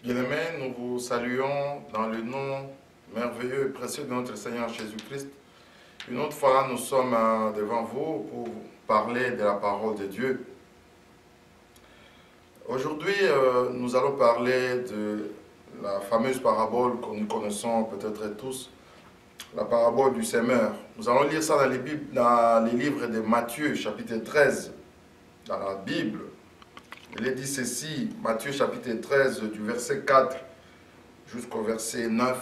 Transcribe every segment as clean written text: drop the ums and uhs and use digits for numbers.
Bien-aimés, nous vous saluons dans le nom merveilleux et précieux de notre Seigneur Jésus-Christ. Une autre fois, nous sommes devant vous pour parler de la parole de Dieu. Aujourd'hui, nous allons parler de la fameuse parabole que nous connaissons peut-être tous, la parabole du semeur. Nous allons lire ça dans les livres de Matthieu, chapitre 13, dans la Bible. Il est dit ceci, Matthieu chapitre 13, du verset 4 jusqu'au verset 9.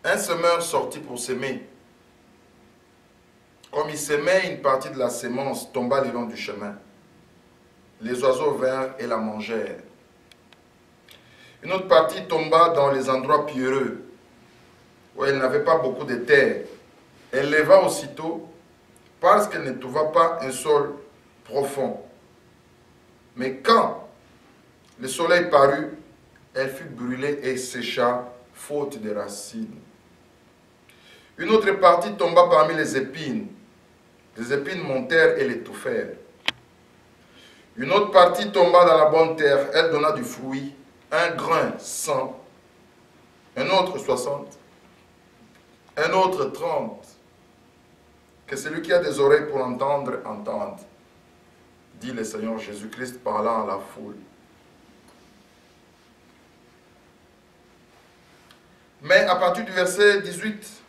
Un semeur sortit pour s'aimer. Comme il s'aimait, une partie de la sémence tomba le long du chemin. Les oiseaux vinrent et la mangèrent. Une autre partie tomba dans les endroits pierreux, où elle n'avait pas beaucoup de terre. Elle leva aussitôt, parce qu'elle ne trouva pas un sol profond. Mais quand le soleil parut, elle fut brûlée et sécha, faute de racines. Une autre partie tomba parmi les épines. Les épines montèrent et l'étouffèrent. Une autre partie tomba dans la bonne terre. Elle donna du fruit, un grain 100, un autre 60, un autre 30. Que celui qui a des oreilles pour entendre, entende, dit le Seigneur Jésus-Christ parlant à la foule. Mais à partir du verset 18,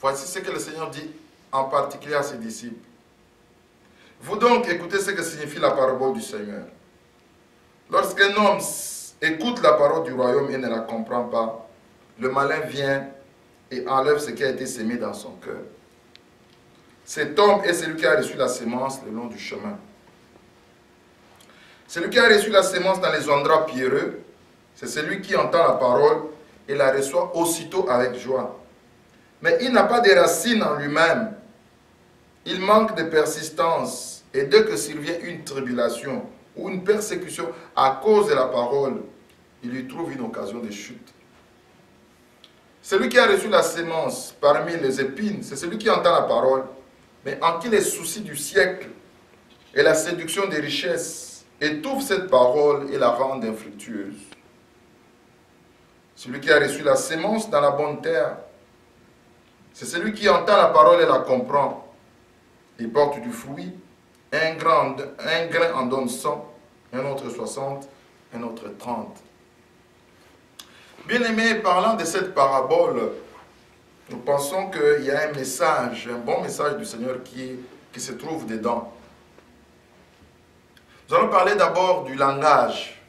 voici ce que le Seigneur dit en particulier à ses disciples. Vous donc écoutez ce que signifie la parabole du Seigneur. Lorsqu'un homme écoute la parole du royaume et ne la comprend pas, le malin vient et enlève ce qui a été sémé dans son cœur. Cet homme est celui qui a reçu la sémence le long du chemin. Celui qui a reçu la sémence dans les endroits pierreux, c'est celui qui entend la parole et la reçoit aussitôt avec joie. Mais il n'a pas de racines en lui-même. Il manque de persistance. Et dès que survient une tribulation ou une persécution à cause de la parole, il lui trouve une occasion de chute. Celui qui a reçu la sémence parmi les épines, c'est celui qui entend la parole, mais en qui les soucis du siècle et la séduction des richesses étouffent cette parole et la rendent infructueuse. Celui qui a reçu la sémence dans la bonne terre, c'est celui qui entend la parole et la comprend. Il porte du fruit, un grain en donne 100, un autre 60, un autre 30. Bien-aimés, parlant de cette parabole, nous pensons qu'il y a un message, un bon message du Seigneur qui se trouve dedans. Nous allons parler d'abord du langage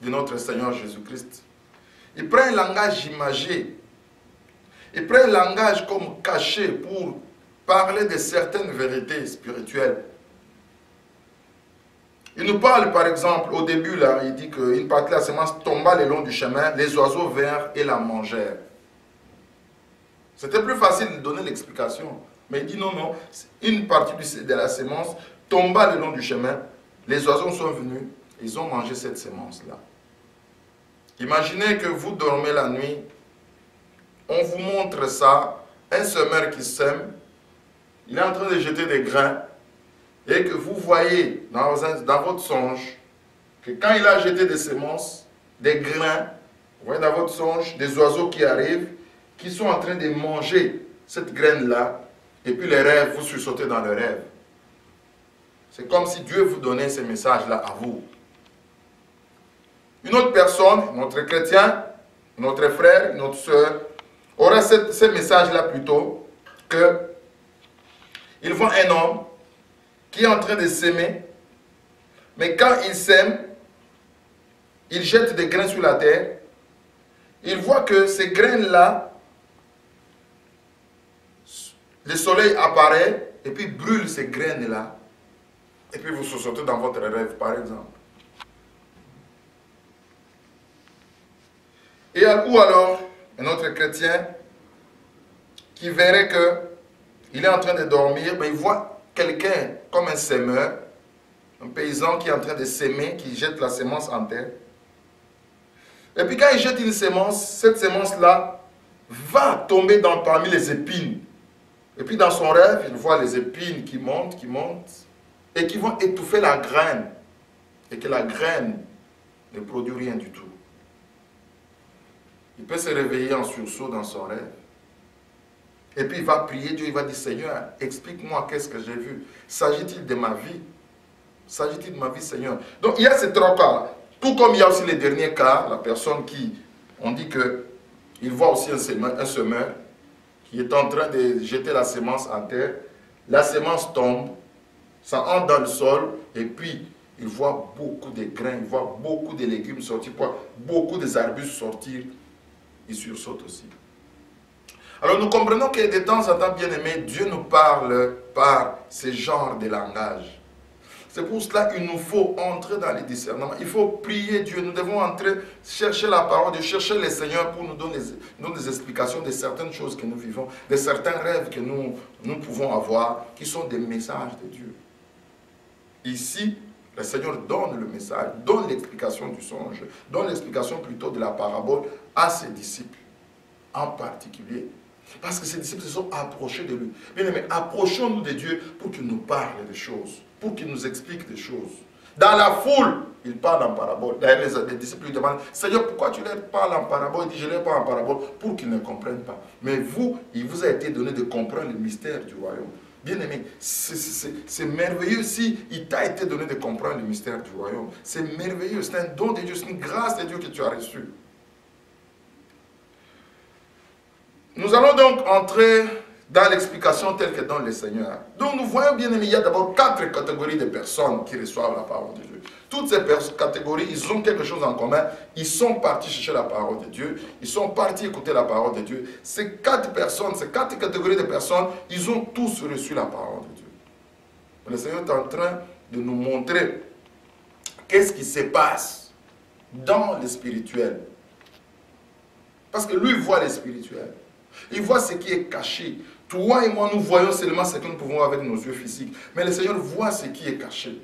de notre Seigneur Jésus-Christ. Il prend un langage imagé. Il prend un langage comme caché pour parler de certaines vérités spirituelles. Il nous parle par exemple, au début là, il dit qu'une partie de la semence tomba le long du chemin, les oiseaux vinrent et la mangèrent. C'était plus facile de donner l'explication. Mais il dit non, non, une partie de la sémence tomba le long du chemin, les oiseaux sont venus, ils ont mangé cette sémence-là. Imaginez que vous dormez la nuit, on vous montre ça, un semeur qui sème, il est en train de jeter des grains, et que vous voyez dans votre songe, que quand il a jeté des semences, des grains, vous voyez dans votre songe des oiseaux qui arrivent, qui sont en train de manger cette graine-là, et puis les rêves, vous sursautez dans le rêve. C'est comme si Dieu vous donnait ces messages-là à vous. Une autre personne, notre chrétien, notre frère, notre soeur, aura ce message-là plutôt que il voit un homme qui est en train de s'aimer, mais quand il sème, il jette des grains sur la terre, il voit que ces graines-là, le soleil apparaît et puis brûle ces graines-là, et puis vous sautez dans votre rêve par exemple. Ou alors, un autre chrétien qui verrait qu'il est en train de dormir, mais il voit quelqu'un comme un semeur, un paysan qui est en train de s'aimer, qui jette la sémence en terre. Et puis quand il jette une sémence, cette sémence-là va tomber parmi les épines. Et puis dans son rêve, il voit les épines qui montent, et qui vont étouffer la graine. et que la graine ne produit rien du tout. Il peut se réveiller en sursaut dans son rêve. Et puis il va prier Dieu, il va dire, Seigneur, explique-moi qu'est-ce que j'ai vu. S'agit-il de ma vie? S'agit-il de ma vie, Seigneur? Donc il y a ces trois cas. Tout comme il y a aussi les derniers cas, la personne qui, on dit qu'il voit aussi un semeur qui est en train de jeter la semence en terre. La semence tombe, ça entre dans le sol, et puis il voit beaucoup de grains, il voit beaucoup de légumes sortir, beaucoup des arbustes sortir. Il sursaute aussi. Alors nous comprenons que de temps en temps, bien aimé, Dieu nous parle par ce genre de langage. C'est pour cela qu'il nous faut entrer dans les discernements. Il faut prier Dieu. Nous devons entrer, chercher la parole de chercher le Seigneur pour nous donner des explications de certaines choses que nous vivons, de certains rêves que nous pouvons avoir, qui sont des messages de Dieu. Ici, le Seigneur donne le message, donne l'explication du songe, donne l'explication plutôt de la parabole à ses disciples, en particulier. Parce que ces disciples se sont approchés de lui. Bien aimé, approchons-nous de Dieu pour qu'il nous parle des choses, pour qu'il nous explique des choses. Dans la foule, il parle en parabole. D'ailleurs, les disciples lui demandent, Seigneur, pourquoi tu leur parles en parabole? Il dit, je leur parle en parabole pour qu'ils ne comprennent pas. Mais vous, il vous a été donné de comprendre le mystère du royaume. Bien aimé, c'est merveilleux si il t'a été donné de comprendre le mystère du royaume. C'est merveilleux, c'est un don de Dieu, c'est une grâce de Dieu que tu as reçue. Nous allons donc entrer dans l'explication telle que donne le Seigneur. Donc nous voyons bien aimé, il y a d'abord 4 catégories de personnes qui reçoivent la parole de Dieu. Toutes ces catégories, ils ont quelque chose en commun. Ils sont partis chercher la parole de Dieu. Ils sont partis écouter la parole de Dieu. Ces 4 personnes, ces 4 catégories de personnes, ils ont tous reçu la parole de Dieu. Le Seigneur est en train de nous montrer qu'est-ce qui se passe dans le spirituel. Parce que lui voit le spirituel. Il voit ce qui est caché. Toi et moi, nous voyons seulement ce que nous pouvons voir avec nos yeux physiques. Mais le Seigneur voit ce qui est caché.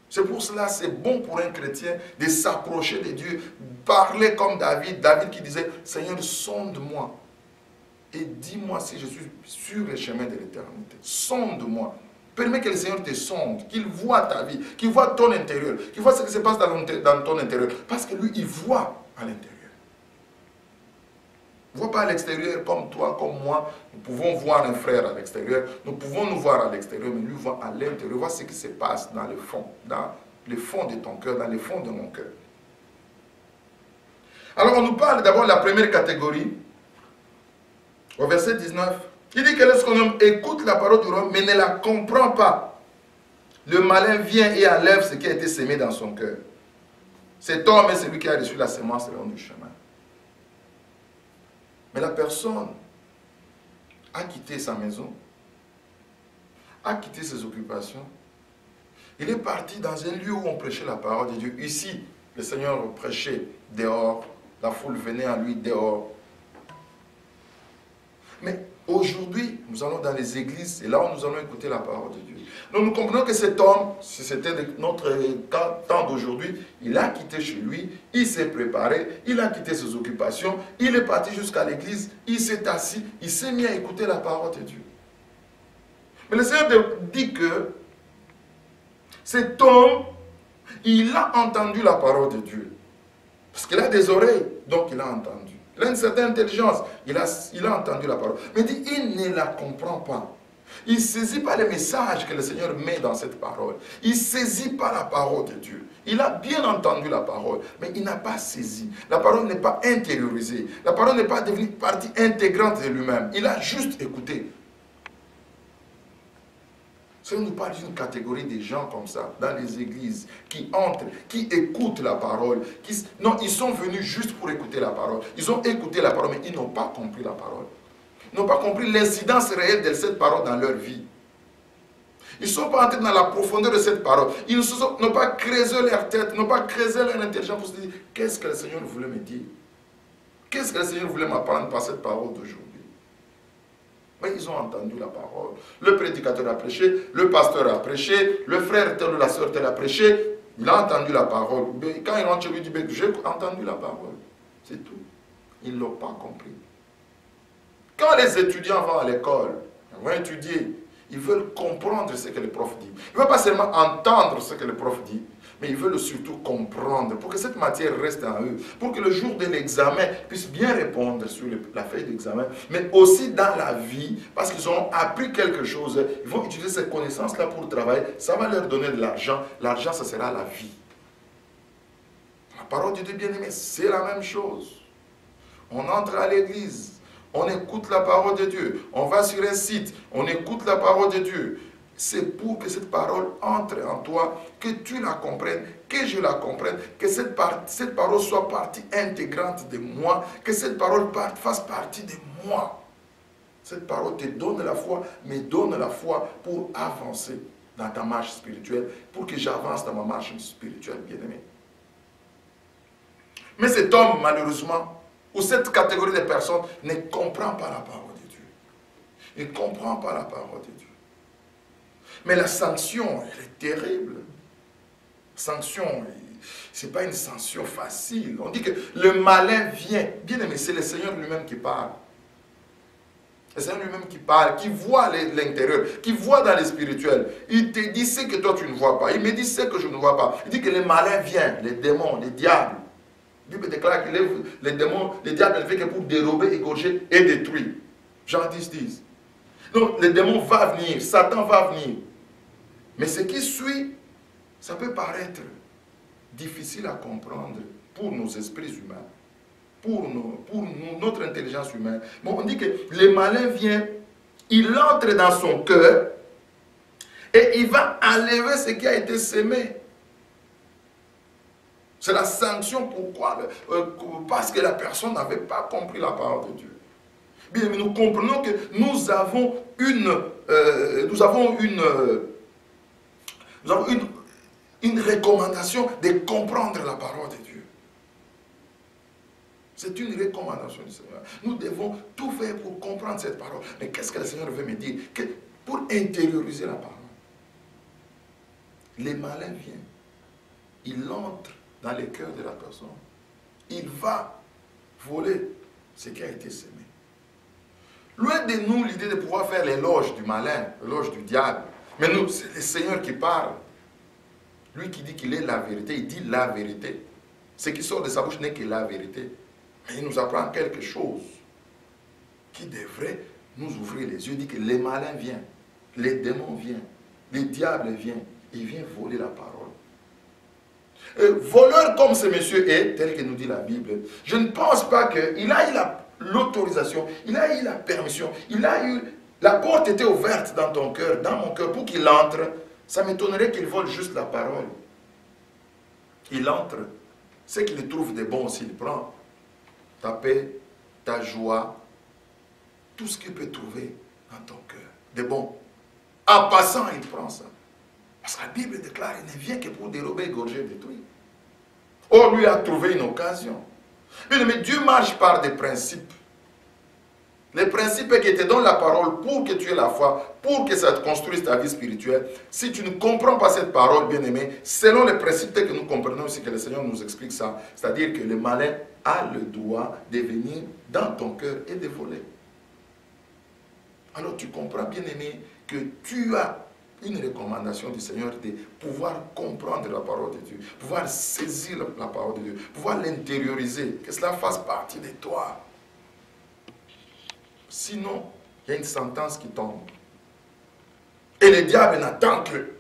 C'est pour cela que c'est bon pour un chrétien de s'approcher de Dieu. Parler comme David. David qui disait, Seigneur, sonde-moi. Et dis-moi si je suis sur le chemin de l'éternité. Sonde-moi. Permets que le Seigneur te sonde, qu'il voit ta vie, qu'il voit ton intérieur, qu'il voit ce qui se passe dans ton intérieur. Parce que lui, il voit à l'intérieur. Il ne voit pas à l'extérieur comme toi, comme moi. Nous pouvons voir un frère à l'extérieur. Nous pouvons nous voir à l'extérieur, mais lui voit à l'intérieur. Il voit ce qui se passe dans le fond de ton cœur, dans le fond de mon cœur. Alors, on nous parle d'abord de la première catégorie. Au verset 19, il dit que lorsqu'un homme écoute la parole du royaume, mais ne la comprend pas, le malin vient et enlève ce qui a été semé dans son cœur. Cet homme est celui qui a reçu la semence le long du chemin. Mais la personne a quitté sa maison, a quitté ses occupations. Il est parti dans un lieu où on prêchait la parole de Dieu. Ici, le Seigneur prêchait dehors, la foule venait à lui dehors. Mais aujourd'hui, nous allons dans les églises, et là où nous allons écouter la parole de Dieu. Donc nous comprenons que cet homme, si c'était notre temps d'aujourd'hui, il a quitté chez lui, il s'est préparé, il a quitté ses occupations, il est parti jusqu'à l'église, il s'est assis, il s'est mis à écouter la parole de Dieu. Mais le Seigneur dit que cet homme, il a entendu la parole de Dieu. Parce qu'il a des oreilles, donc il a entendu. Il a une certaine intelligence, il a entendu la parole. Mais il dit, il ne la comprend pas. Il ne saisit pas le message que le Seigneur met dans cette parole. Il ne saisit pas la parole de Dieu. Il a bien entendu la parole, mais il n'a pas saisi. La parole n'est pas intériorisée. La parole n'est pas devenue partie intégrante de lui-même. Il a juste écouté. Si on nous parle d'une catégorie de gens comme ça, dans les églises, qui entrent, qui écoutent la parole, non, ils sont venus juste pour écouter la parole. Ils ont écouté la parole, mais ils n'ont pas compris la parole. Ils n'ont pas compris l'incidence réelle de cette parole dans leur vie. Ils ne sont pas entrés dans la profondeur de cette parole. Ils n'ont pas creusé leur tête, n'ont pas creusé leur intelligence pour se dire, qu'est-ce que le Seigneur voulait me dire? Qu'est-ce que le Seigneur voulait m'apprendre par cette parole d'aujourd'hui? Mais ils ont entendu la parole. Le prédicateur a prêché, le pasteur a prêché, le frère tel ou la soeur tel a prêché. Il a entendu la parole. Mais quand il rentre chez lui, il dit, j'ai entendu la parole. C'est tout. Ils ne l'ont pas compris. Quand les étudiants vont à l'école, ils vont étudier, Ils veulent comprendre ce que le prof dit. Ils ne veulent pas seulement entendre ce que le prof dit, mais ils veulent surtout comprendre pour que cette matière reste en eux, pour que le jour de l'examen puissent bien répondre sur la feuille d'examen, mais aussi dans la vie, parce qu'ils ont appris quelque chose, ils vont utiliser cette connaissance-là pour travailler, ça va leur donner de l'argent, l'argent ça sera la vie. La parole de Dieu bien-aimé, c'est la même chose. On entre à l'église, on écoute la parole de Dieu, on va sur un site, on écoute la parole de Dieu. C'est pour que cette parole entre en toi, que tu la comprennes, que je la comprenne, que cette parole soit partie intégrante de moi, que cette parole fasse partie de moi. Cette parole te donne la foi, mais donne la foi pour avancer dans ta marche spirituelle, pour que j'avance dans ma marche spirituelle, bien-aimé. Mais cet homme, malheureusement, ou cette catégorie de personnes ne comprend pas la parole de Dieu. Il ne comprend pas la parole de Dieu. Mais la sanction, elle est terrible. Sanction, ce n'est pas une sanction facile. On dit que le malin vient. Bien aimé, c'est le Seigneur lui-même qui parle. Le Seigneur lui-même qui parle, qui voit l'intérieur, qui voit dans le spirituel. Il te dit ce que toi tu ne vois pas. Il me dit ce que je ne vois pas. Il dit que le malin vient, les démons, les diables. La Bible déclare que les démons, les diables ne viennent que pour dérober, égorger et détruire. Jean 10. Donc le démon va venir, Satan va venir. Mais ce qui suit, ça peut paraître difficile à comprendre pour nos esprits humains, pour notre intelligence humaine. Bon, on dit que le malin vient, il entre dans son cœur et il va enlever ce qui a été semé. C'est la sanction. Pourquoi? Parce que la personne n'avait pas compris la parole de Dieu. Bien, mais nous comprenons que nous avons une recommandation de comprendre la parole de Dieu. C'est une recommandation du Seigneur. Nous devons tout faire pour comprendre cette parole. Mais qu'est-ce que le Seigneur veut me dire? Pour intérioriser la parole. Les malins viennent. Il entre dans le cœur de la personne. Il va voler ce qui a été semé. Loin de nous l'idée de pouvoir faire l'éloge du malin, l'éloge du diable. Mais nous, c'est le Seigneur qui parle. Lui qui dit qu'il est la vérité, il dit la vérité. Ce qui sort de sa bouche n'est que la vérité. Mais il nous apprend quelque chose qui devrait nous ouvrir les yeux. Il dit que les malins viennent, les démons viennent, les diables viennent. Il vient voler la parole. Voleur comme ce monsieur est, tel que nous dit la Bible, je ne pense pas qu'il a eu l'autorisation, il a eu la permission, la porte était ouverte dans ton cœur, dans mon cœur, pour qu'il entre. Ça m'étonnerait qu'il vole juste la parole. Il entre. Ce qu'il trouve de bon aussi, il prend. Ta paix, ta joie, tout ce qu'il peut trouver dans ton cœur. De bon. En passant, il prend ça. Parce que la Bible déclare, il ne vient que pour dérober, égorger, détruire. Or, lui a trouvé une occasion. Mais Dieu marche par des principes. Les principes qui te donnent la parole pour que tu aies la foi, pour que ça te construise ta vie spirituelle. Si tu ne comprends pas cette parole, bien-aimé, selon les principes que nous comprenons aussi, que le Seigneur nous explique ça, c'est-à-dire que le malin a le droit de venir dans ton cœur et de voler. Alors tu comprends, bien-aimé, que tu as une recommandation du Seigneur de pouvoir comprendre la parole de Dieu, pouvoir saisir la parole de Dieu, pouvoir l'intérioriser, que cela fasse partie de toi. Sinon, il y a une sentence qui tombe. Et le diable n'attend que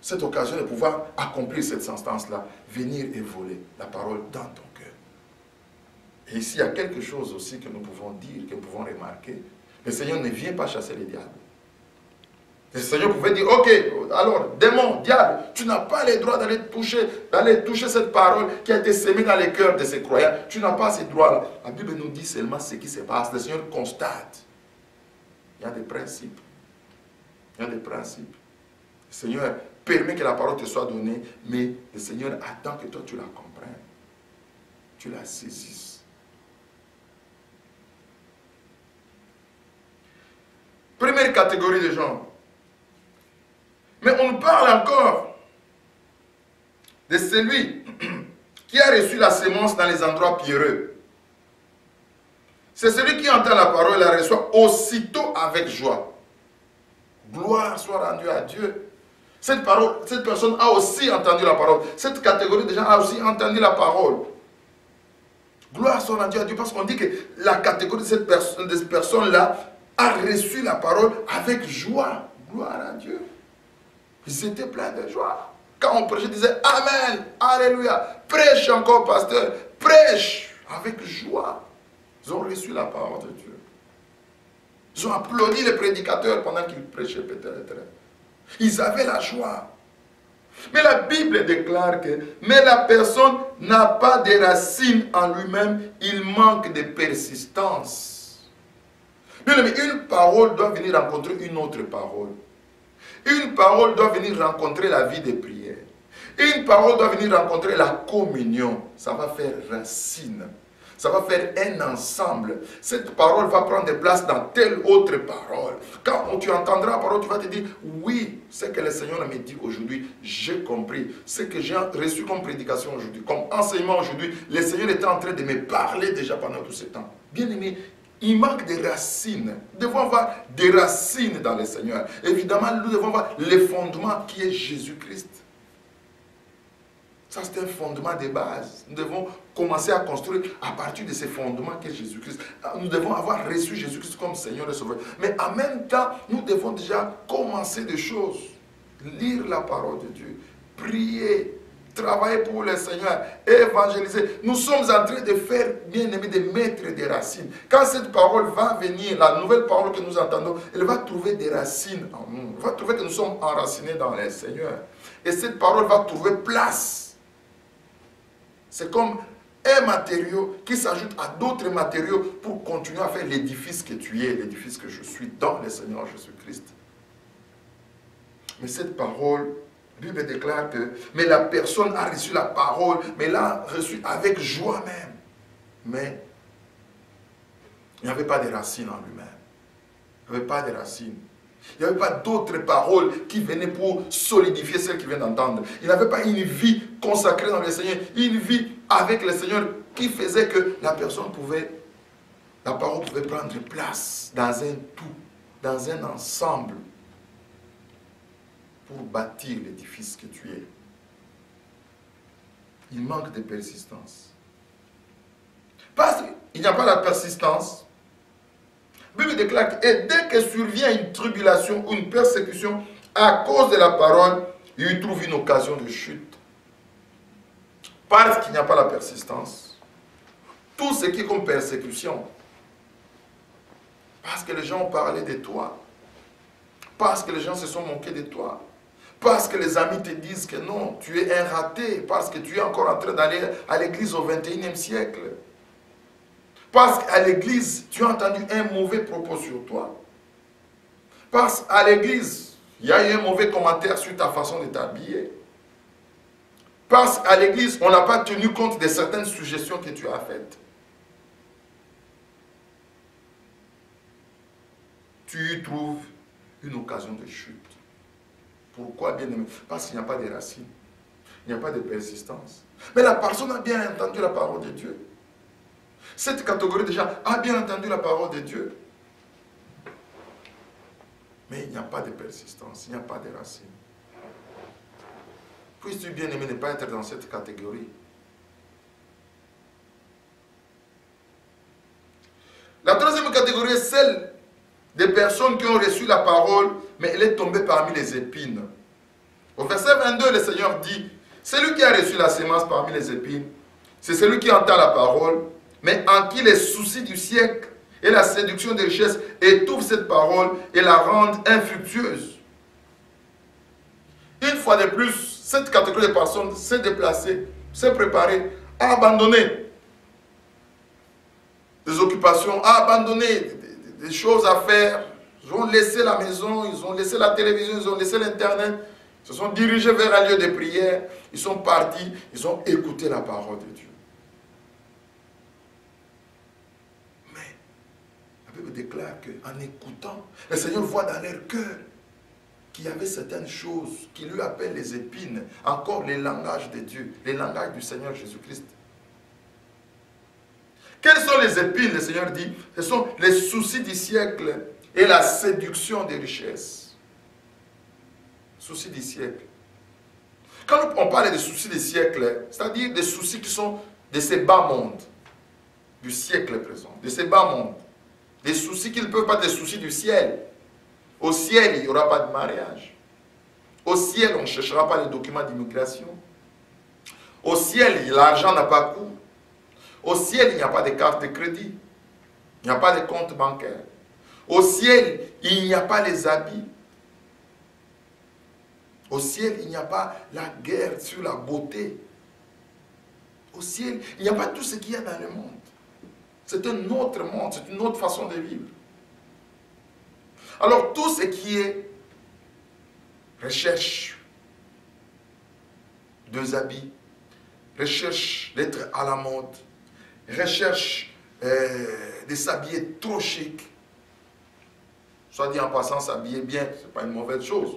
cette occasion de pouvoir accomplir cette sentence-là, venir et voler la parole dans ton cœur. Et ici, il y a quelque chose aussi que nous pouvons dire, que nous pouvons remarquer. Le Seigneur ne vient pas chasser les diables. Le Seigneur pouvait dire, ok, alors, démon, diable, tu n'as pas le droit d'aller toucher cette parole qui a été sémée dans les cœurs de ces croyants. Tu n'as pas ces droits-là. La Bible nous dit seulement ce qui se passe. Le Seigneur constate. Il y a des principes. Il y a des principes. Le Seigneur permet que la parole te soit donnée, mais le Seigneur attend que toi tu la comprennes. Tu la saisisses. Première catégorie de gens. Mais on parle encore de celui qui a reçu la sémence dans les endroits pierreux. C'est celui qui entend la parole et la reçoit aussitôt avec joie. Gloire soit rendue à Dieu. Cette personne a aussi entendu la parole. Cette catégorie de gens a aussi entendu la parole. Gloire soit rendue à Dieu, parce qu'on dit que la catégorie de cette personne-là a reçu la parole avec joie. Gloire à Dieu. Ils étaient pleins de joie. Quand on prêchait, ils disaient Amen, Alléluia. Prêche encore, pasteur. Prêche avec joie. Ils ont reçu la parole de Dieu. Ils ont applaudi les prédicateurs pendant qu'ils prêchaient peut-être. Ils avaient la joie. Mais la Bible déclare que mais la personne n'a pas de racines en lui-même, il manque de persistance. Bien aimé, une parole doit venir rencontrer une autre parole. Une parole doit venir rencontrer la vie de prière. Une parole doit venir rencontrer la communion. Ça va faire racine. Ça va faire un ensemble. Cette parole va prendre place dans telle autre parole. Quand tu entendras la parole, tu vas te dire, oui, ce que le Seigneur me dit aujourd'hui, j'ai compris. Ce que j'ai reçu comme prédication aujourd'hui, comme enseignement aujourd'hui, le Seigneur était en train de me parler déjà pendant tout ce temps. Bien aimé, il manque des racines. Nous devons avoir des racines dans le Seigneur. Évidemment, nous devons avoir le fondement qui est Jésus-Christ. Ça, c'est un fondement de base. Nous devons commencer à construire à partir de ces fondements qu'est Jésus-Christ. Nous devons avoir reçu Jésus-Christ comme Seigneur et Sauveur. Mais en même temps, nous devons déjà commencer des choses. Lire la parole de Dieu. Prier. Travailler pour le Seigneur. Évangéliser. Nous sommes en train de faire, bien aimé, de mettre des racines. Quand cette parole va venir, la nouvelle parole que nous entendons, elle va trouver des racines en nous. Elle va trouver que nous sommes enracinés dans le Seigneur. Et cette parole va trouver place. C'est comme un matériau qui s'ajoute à d'autres matériaux pour continuer à faire l'édifice que tu es, l'édifice que je suis dans le Seigneur Jésus-Christ. Mais cette parole, la Bible déclare que mais la personne a reçu la parole, mais l'a reçue avec joie même. Mais il n'y avait pas de racines en lui-même. Il n'y avait pas de racines. Il n'y avait pas d'autres paroles qui venaient pour solidifier celles qu'il vient d'entendre. Il n'avait pas une vie consacrée dans le Seigneur, une vie avec le Seigneur qui faisait que la parole pouvait prendre place dans un tout, dans un ensemble, pour bâtir l'édifice que tu es. Il manque de persistance. Parce qu'il n'y a pas la persistance, la Bible déclare que et dès que survient une tribulation ou une persécution à cause de la parole, il trouve une occasion de chute. Parce qu'il n'y a pas la persistance. Tout ce qui est comme persécution. Parce que les gens ont parlé de toi. Parce que les gens se sont moqués de toi. Parce que les amis te disent que non, tu es un raté. Parce que tu es encore en train d'aller à l'église au 21e siècle. Parce qu'à l'église, tu as entendu un mauvais propos sur toi. Parce qu'à l'église, il y a eu un mauvais commentaire sur ta façon de t'habiller. Parce qu'à l'église, on n'a pas tenu compte de certaines suggestions que tu as faites. Tu y trouves une occasion de chute. Pourquoi, bien aimé? Parce qu'il n'y a pas de racines. Il n'y a pas de persistance. Mais la personne a bien entendu la parole de Dieu. Cette catégorie de gens a bien entendu la parole de Dieu. Mais il n'y a pas de persistance, il n'y a pas de racines. Puisses-tu bien aimé ne pas être dans cette catégorie? La troisième catégorie est celle des personnes qui ont reçu la parole, mais elle est tombée parmi les épines. Au verset 22, le Seigneur dit, celui qui a reçu la sémence parmi les épines, c'est celui qui entend la parole, mais en qui les soucis du siècle et la séduction des richesses étouffent cette parole et la rendent infructueuse. Une fois de plus, cette catégorie de personnes s'est déplacée, s'est préparée à abandonner des occupations, à abandonner des choses à faire. Ils ont laissé la maison, ils ont laissé la télévision, ils ont laissé l'Internet, ils se sont dirigés vers un lieu de prière, ils sont partis, ils ont écouté la parole de Dieu. La Bible déclare qu'en écoutant, le Seigneur voit dans leur cœur qu'il y avait certaines choses qui lui appellent les épines, encore les langages de Dieu, les langages du Seigneur Jésus-Christ. Quelles sont les épines, le Seigneur dit? Ce sont les soucis du siècle et la séduction des richesses. Soucis du siècle. Quand on parle des soucis du siècle, c'est-à-dire des soucis qui sont de ces bas mondes, du siècle présent, de ces bas mondes. Des soucis qui ne peuvent pas être des soucis du ciel. Au ciel, il n'y aura pas de mariage. Au ciel, on ne cherchera pas les documents d'immigration. Au ciel, l'argent n'a pas coût. Au ciel, il n'y a pas de carte de crédit. Il n'y a pas de compte bancaire. Au ciel, il n'y a pas les habits. Au ciel, il n'y a pas la guerre sur la beauté. Au ciel, il n'y a pas tout ce qu'il y a dans le monde. C'est un autre monde, c'est une autre façon de vivre. Alors, tout ce qui est recherche de habits, recherche d'être à la mode, recherche de s'habiller trop chic, soit dit en passant, s'habiller bien, ce n'est pas une mauvaise chose.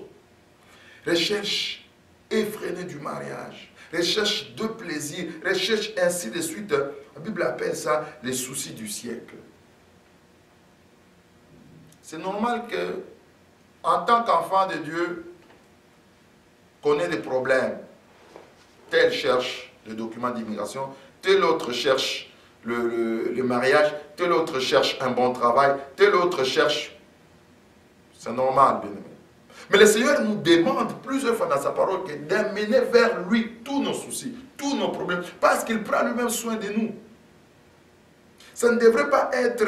Recherche effrénée du mariage, recherche de plaisir, recherche ainsi de suite. La Bible appelle ça les soucis du siècle. C'est normal que, en tant qu'enfant de Dieu, qu'on ait des problèmes. Tel cherche le document d'immigration, tel autre cherche le mariage, tel autre cherche un bon travail, tel autre cherche... C'est normal, bien aimé. Mais le Seigneur nous demande plusieurs fois dans sa parole d'amener vers lui tous nos soucis, tous nos problèmes, parce qu'il prend lui-même soin de nous. Ça ne devrait pas être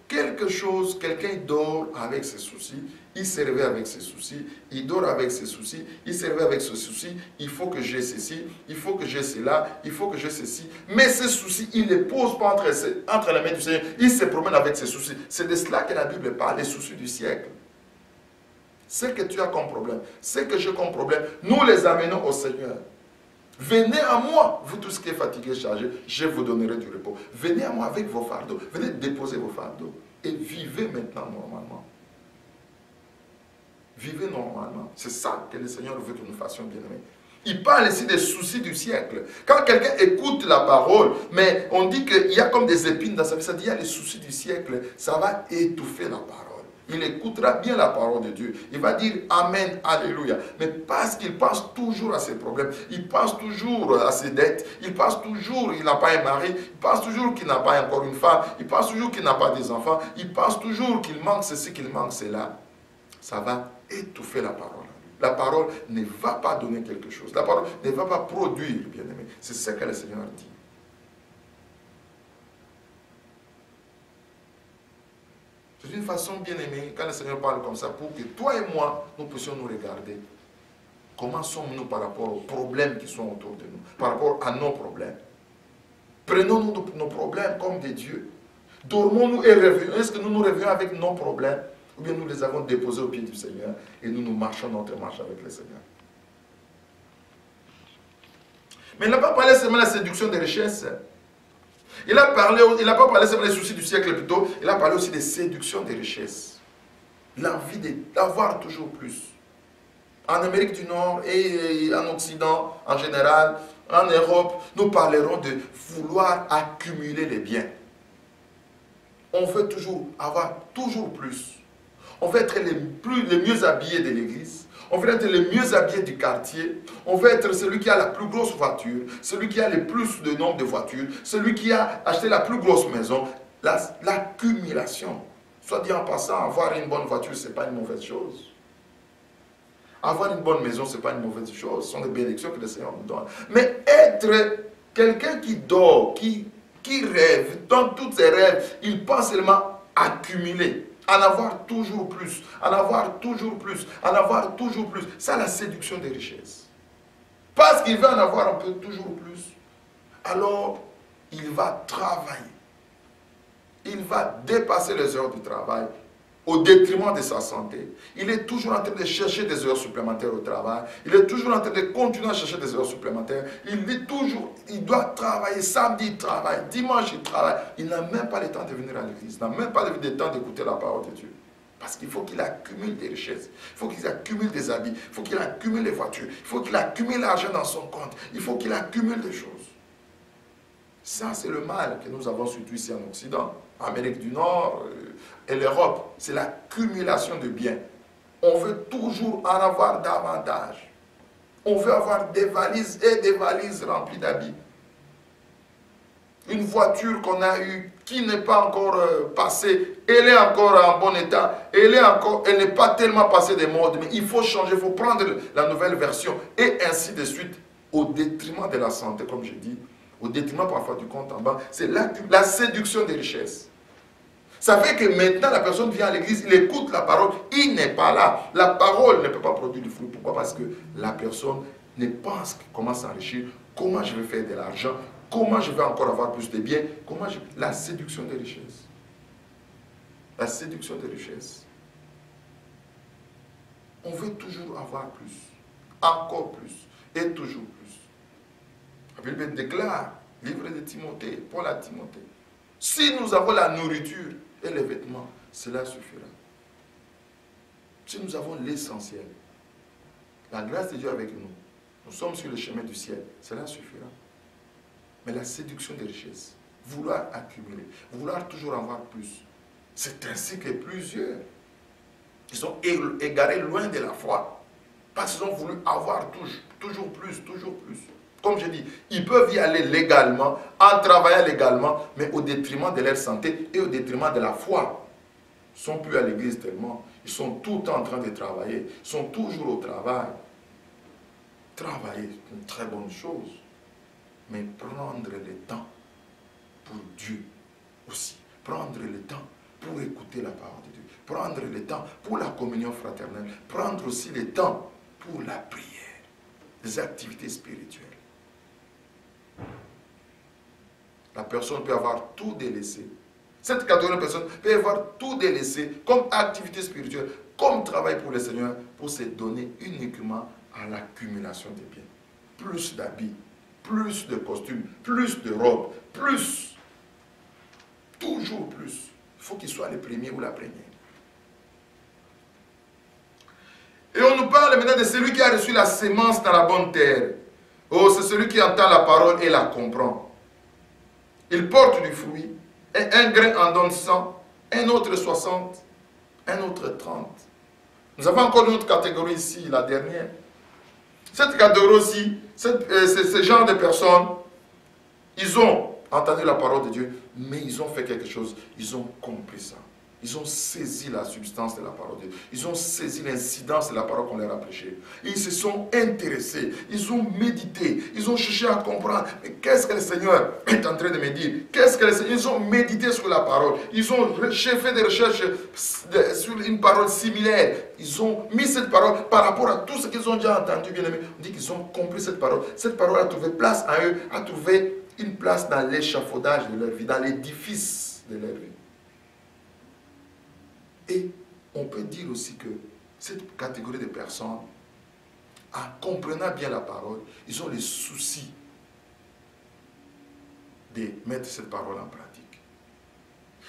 quelque chose, quelqu'un dort avec ses soucis, il se réveille avec ses soucis, il dort avec ses soucis, il se réveille avec ses soucis, il faut que j'ai ceci, il faut que j'ai cela, il faut que j'ai ceci. Mais ces soucis, il ne les pose pas entre les mains du Seigneur, il se promène avec ses soucis. C'est de cela que la Bible parle, les soucis du siècle. Ce que tu as comme problème, ce que j'ai comme problème, nous les amenons au Seigneur. Venez à moi, vous tous qui êtes fatigués, chargés, je vous donnerai du repos. Venez à moi avec vos fardeaux, venez déposer vos fardeaux et vivez maintenant normalement. Vivez normalement. C'est ça que le Seigneur veut que nous fassions, bien-aimés. Il parle ici des soucis du siècle. Quand quelqu'un écoute la parole, mais on dit qu'il y a comme des épines dans sa vie, ça dit qu'il y a les soucis du siècle, ça va étouffer la parole. Il écoutera bien la parole de Dieu. Il va dire Amen, Alléluia. Mais parce qu'il pense toujours à ses problèmes, il pense toujours à ses dettes, il pense toujours qu'il n'a pas un mari, il pense toujours qu'il n'a pas encore une femme, il pense toujours qu'il n'a pas des enfants, il pense toujours qu'il manque ceci, qu'il manque cela. Ça va étouffer la parole. La parole ne va pas donner quelque chose. La parole ne va pas produire, bien-aimé. C'est ce que le Seigneur dit. C'est une façon bien aimée, quand le Seigneur parle comme ça, pour que toi et moi, nous puissions nous regarder. Comment sommes-nous par rapport aux problèmes qui sont autour de nous, par rapport à nos problèmes. Prenons-nous nos problèmes comme des dieux. Dormons-nous et revenons. Est-ce que nous nous revenons avec nos problèmes, ou bien nous les avons déposés au pied du Seigneur et nous marchons notre marche avec le Seigneur. Mais il n'a pas parlé seulement de la séduction des richesses. Il n'a pas parlé seulement des soucis du siècle plutôt, il a parlé aussi des séductions des richesses. L'envie d'avoir toujours plus. En Amérique du Nord et en Occident en général, en Europe, nous parlerons de vouloir accumuler les biens. On veut toujours avoir toujours plus. On veut être les mieux habillés de l'église. On veut être les mieux habillés du quartier. On veut être celui qui a la plus grosse voiture, celui qui a le plus de nombre de voitures, celui qui a acheté la plus grosse maison. L'accumulation. Soit dit en passant, avoir une bonne voiture, ce n'est pas une mauvaise chose. Avoir une bonne maison, ce n'est pas une mauvaise chose. Ce sont des bénédictions que le Seigneur nous donne. Mais être quelqu'un qui dort, qui rêve, dans tous ses rêves, il pense seulement accumuler. En avoir toujours plus, en avoir toujours plus, en avoir toujours plus. C'est la séduction des richesses. Parce qu'il veut en avoir un peu toujours plus, alors il va travailler. Il va dépasser les heures du travail au détriment de sa santé. Il est toujours en train de chercher des heures supplémentaires au travail. Il est toujours en train de continuer à chercher des heures supplémentaires. Il doit travailler. Samedi, il travaille. Dimanche, il travaille. Il n'a même pas le temps de venir à l'église. Il n'a même pas le temps d'écouter la parole de Dieu. Parce qu'il faut qu'il accumule des richesses. Il faut qu'il accumule des habits. Il faut qu'il accumule les voitures. Il faut qu'il accumule l'argent dans son compte. Il faut qu'il accumule des choses. Ça, c'est le mal que nous avons surtout ici en Occident, Amérique du Nord et l'Europe. C'est l'accumulation de biens. On veut toujours en avoir davantage. On veut avoir des valises et des valises remplies d'habits. Une voiture qu'on a eue qui n'est pas encore passée, elle est encore en bon état, elle n'est pas tellement passée des modes, mais il faut changer, il faut prendre la nouvelle version, et ainsi de suite, au détriment de la santé, comme je dis, au détriment parfois du compte en banque. C'est la séduction des richesses. Ça fait que maintenant la personne vient à l'église, il écoute la parole, il n'est pas là. La parole ne peut pas produire du fruit. Pourquoi? Parce que la personne ne pense comment s'enrichir, comment je vais faire de l'argent, comment je vais encore avoir plus de biens, la séduction des richesses. La séduction des richesses. On veut toujours avoir plus, encore plus, et toujours plus. La Bible déclare, livre de Timothée, Paul à Timothée, si nous avons la nourriture et les vêtements, cela suffira. Si nous avons l'essentiel, la grâce de Dieu avec nous, nous sommes sur le chemin du ciel, cela suffira. Mais la séduction des richesses, vouloir accumuler, vouloir toujours avoir plus, c'est ainsi que plusieurs qui sont égarés loin de la foi, parce qu'ils ont voulu avoir toujours plus, toujours plus. Comme je dis, ils peuvent y aller légalement, en travaillant légalement, mais au détriment de leur santé et au détriment de la foi. Ils ne sont plus à l'église tellement, ils sont tout le temps en train de travailler, ils sont toujours au travail. Travailler, c'est une très bonne chose, mais prendre le temps pour Dieu aussi, prendre le temps pour écouter la parole de Dieu, prendre le temps pour la communion fraternelle, prendre aussi le temps pour la prière, les activités spirituelles. La personne peut avoir tout délaissé. Cette catégorie de personnes peut avoir tout délaissé comme activité spirituelle, comme travail pour le Seigneur, pour se donner uniquement à l'accumulation des biens. Plus d'habits, plus de costumes, plus de robes, plus. Toujours plus. Il faut qu'il soit le premier ou la première. Et on nous parle maintenant de celui qui a reçu la sémence dans la bonne terre. Oh, c'est celui qui entend la parole et la comprend. Il porte du fruit, et un grain en donne 100, un autre 60, un autre 30. Nous avons encore une autre catégorie ici, la dernière. Cette catégorie aussi, ce genre de personnes, ils ont entendu la parole de Dieu, mais ils ont fait quelque chose, ils ont compris ça. Ils ont saisi la substance de la parole de Dieu. Ils ont saisi l'incidence de la parole qu'on leur a prêchée. Ils se sont intéressés. Ils ont médité. Ils ont cherché à comprendre. Mais qu'est-ce que le Seigneur est en train de me dire? Qu'est-ce que le Seigneur... Ils ont médité sur la parole. Ils ont fait des recherches sur une parole similaire. Ils ont mis cette parole par rapport à tout ce qu'ils ont déjà entendu, bien aimé. On dit qu'ils ont compris cette parole. Cette parole a trouvé place à eux, a trouvé une place dans l'échafaudage de leur vie, dans l'édifice de leur vie. Et on peut dire aussi que cette catégorie de personnes, en comprenant bien la parole, ils ont le souci de mettre cette parole en pratique.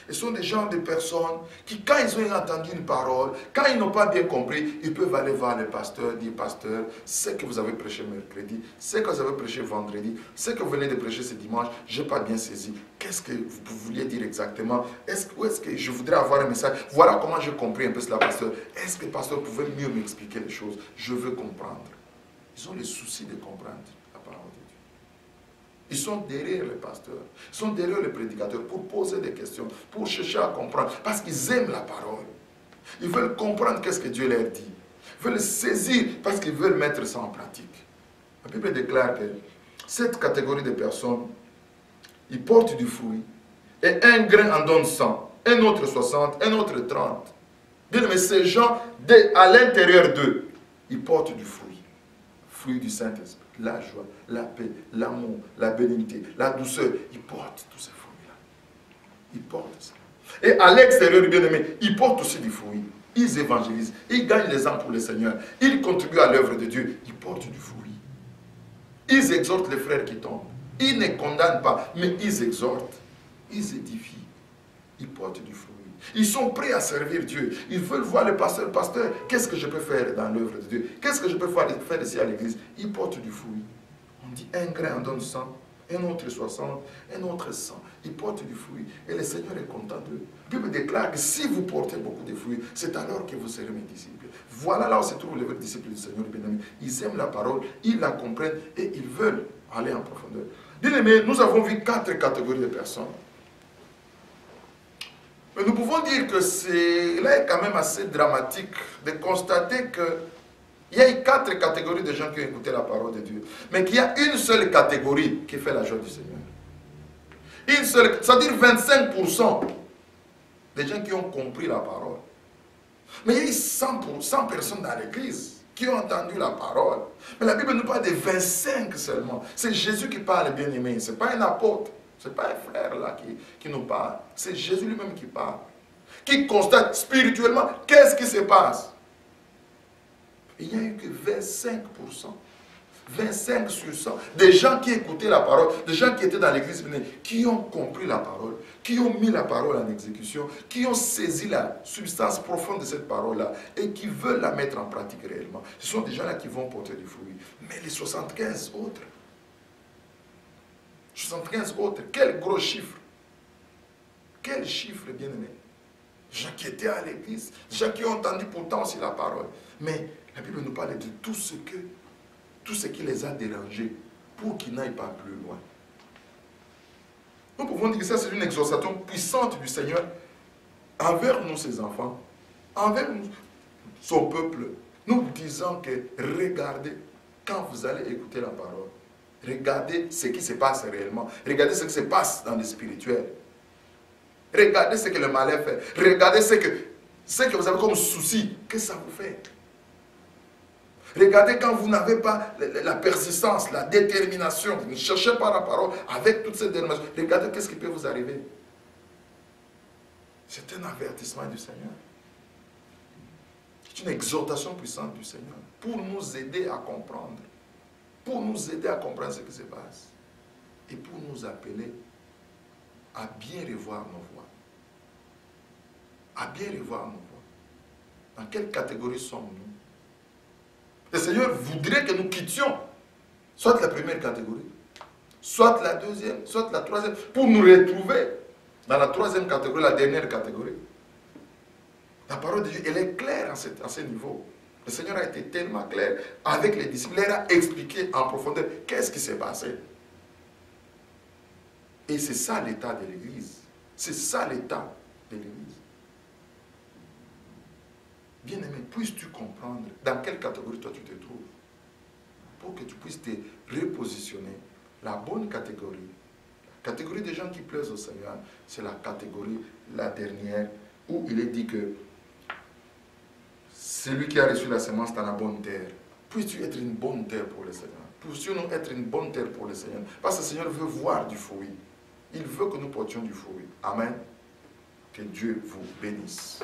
Ce sont des gens de personnes qui, quand ils ont entendu une parole, quand ils n'ont pas bien compris, ils peuvent aller voir le pasteur, dire, pasteur, ce que vous avez prêché mercredi, ce que vous avez prêché vendredi, ce que vous venez de prêcher ce dimanche, je n'ai pas bien saisi. Qu'est-ce que vous vouliez dire exactement? Où est-ce que je voudrais avoir un message? Voilà comment j'ai compris un peu cela, pasteur. Est-ce que le pasteur pouvait mieux m'expliquer les choses? Je veux comprendre. Ils ont le souci de comprendre la parole de Dieu. Ils sont derrière les pasteurs, ils sont derrière les prédicateurs pour poser des questions, pour chercher à comprendre, parce qu'ils aiment la parole. Ils veulent comprendre qu'est-ce que Dieu leur dit. Ils veulent saisir parce qu'ils veulent mettre ça en pratique. La Bible déclare que cette catégorie de personnes, ils portent du fruit, et un grain en donne 100, un autre 60, un autre 30. Bien, mais ces gens, à l'intérieur d'eux, ils portent du fruit, fruit du Saint-Esprit. La joie, la paix, l'amour, la bénignité, la douceur. Ils portent tous ces fruits-là. Ils portent ça. Et à l'extérieur du bien-aimé, ils portent aussi du fruit. Ils évangélisent. Ils gagnent les âmes pour le Seigneur. Ils contribuent à l'œuvre de Dieu. Ils portent du fruit. Ils exhortent les frères qui tombent. Ils ne condamnent pas, mais ils exhortent. Ils édifient. Ils portent du fruit. Ils sont prêts à servir Dieu. Ils veulent voir le pasteur. Pasteur, qu'est-ce que je peux faire dans l'œuvre de Dieu? Qu'est-ce que je peux faire ici à l'église? Ils portent du fruit. On dit un grain en donne 100, un autre 60, un autre 100. Ils portent du fruit. Et le Seigneur est content d'eux. La Bible déclare que si vous portez beaucoup de fruits, c'est alors que vous serez mes disciples. Voilà là où se trouvent les vrais disciples du Seigneur, bien-aimés. Ils aiment la parole, ils la comprennent et ils veulent aller en profondeur. Bien-aimés, nous avons vu 4 catégories de personnes. Mais nous pouvons dire que c'est là est quand même assez dramatique de constater qu'il y a 4 catégories de gens qui ont écouté la parole de Dieu. Mais qu'il y a une seule catégorie qui fait la joie du Seigneur. Une seule, c'est-à-dire 25% des gens qui ont compris la parole. Mais il y a eu 100 personnes dans l'église qui ont entendu la parole. Mais la Bible nous parle de 25 seulement. C'est Jésus qui parle, bien aimé. Ce n'est pas un apôtre. Ce n'est pas un frère là qui nous parle. C'est Jésus lui-même qui parle. Qui constate spirituellement qu'est-ce qui se passe. Il n'y a eu que 25%. 25 sur 100. Des gens qui écoutaient la parole. Des gens qui étaient dans l'église, qui ont compris la parole. Qui ont mis la parole en exécution. Qui ont saisi la substance profonde de cette parole-là. Et qui veulent la mettre en pratique réellement. Ce sont des gens-là qui vont porter du fruit. Mais les 75 autres. 75 autres. Quel gros chiffre. Quel chiffre, bien aimé. Des gens qui étaient à l'église. Des gens qui ont entendu pourtant aussi la parole. Mais la Bible nous parle de tout ce qui les a dérangés pour qu'ils n'aillent pas plus loin. Nous pouvons dire que ça, c'est une exhortation puissante du Seigneur envers nous, ses enfants, envers nous, son peuple, nous disant que regardez, quand vous allez écouter la parole, regardez ce qui se passe réellement, regardez ce qui se passe dans le spirituel, regardez ce que le malin fait, regardez ce que vous avez comme souci, que ça vous fait. Regardez quand vous n'avez pas la persistance, la détermination, vous ne cherchez pas la parole avec toute cette détermination. Regardez qu'est-ce qui peut vous arriver. C'est un avertissement du Seigneur. C'est une exhortation puissante du Seigneur pour nous aider à comprendre. Pour nous aider à comprendre ce qui se passe. Et pour nous appeler à bien revoir nos voies. À bien revoir nos voies. Dans quelle catégorie sommes-nous? Le Seigneur voudrait que nous quittions soit la première catégorie, soit la deuxième, soit la troisième, pour nous retrouver dans la troisième catégorie, la dernière catégorie. La parole de Dieu, elle est claire à ce niveau. Le Seigneur a été tellement clair avec les disciples, il leur a expliqué en profondeur qu'est-ce qui s'est passé. Et c'est ça l'état de l'Église. C'est ça l'état de l'Église. Bien-aimé, puisses-tu comprendre dans quelle catégorie toi tu te trouves pour que tu puisses te repositionner. La bonne catégorie, la catégorie des gens qui plaisent au Seigneur, c'est la catégorie, la dernière, où il est dit que celui qui a reçu la semence dans la bonne terre, puisses-tu être une bonne terre pour le Seigneur. Puissions-nous être une bonne terre pour le Seigneur. Parce que le Seigneur veut voir du fruit. Il veut que nous portions du fruit. Amen. Que Dieu vous bénisse.